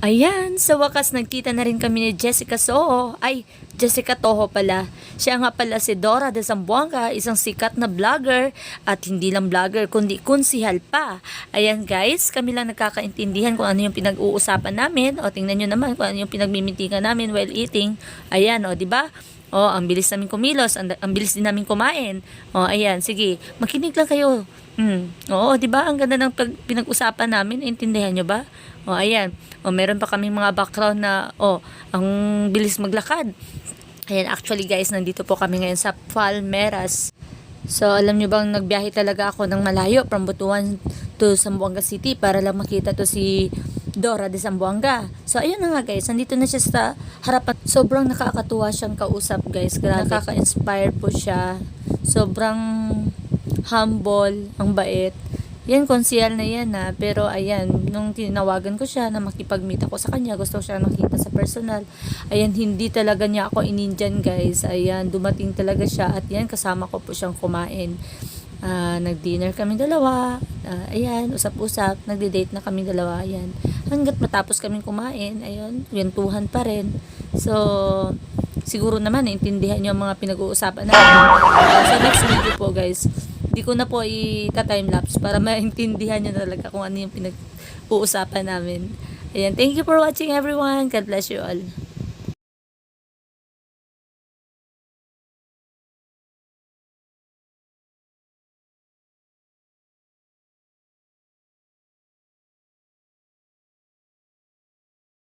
Ayan, sa wakas nagkita na rin kami ni Jessica Soho. Ay, Jessica Toho pala. Siya nga pala si Dora de Zamboanga, isang sikat na vlogger at hindi lang vlogger kundi konsihal pa. Ayan guys, kami lang nagkakaintindihan kung ano yung pinag-uusapan namin. O tingnan nyo naman kung ano yung pinagmimintikan namin while eating. Ayan, o di ba? O, ang bilis namin kumilos, ang bilis din namin kumain. O, ayan, sige, makinig lang kayo. Oo, di ba? Ang ganda ng pinag-usapan namin, intindihan nyo ba? O, ayan. O, meron pa kaming mga background na, ang bilis maglakad. Ayan, actually guys, nandito po kami ngayon sa Palmeras. So, alam nyo bang nagbiyahe talaga ako ng malayo from Butuan to Zamboanga City para lang makita to si Dora de Zamboanga. So, ayun na nga guys, nandito na siya sa harapan. Sobrang nakakatuwa siyang kausap guys. Grabe. Nakaka-inspire po siya. Sobrang humble, ang bait. Yan, konsihal na yan ha. Pero ayan, nung tinawagan ko siya na makipag-meet ako sa kanya, gusto ko siya makita sa personal. Ayan, hindi talaga niya ako inindyan guys. Ayan, dumating talaga siya at yan, kasama ko po siyang kumain. Nag-dinner kami dalawa. Ayan, usap-usap. Nagde-date na kami dalawa. Ayan. Hanggat matapos kaming kumain, ayun, kwentuhan pa rin. So, siguro naman, naintindihan niyo ang mga pinag-uusapan natin. Sa next video po guys, di ko na po i-timelapse para maintindihan nyo talaga kung ano yung pinag-uusapan namin. Ayan, thank you for watching everyone. God bless you all.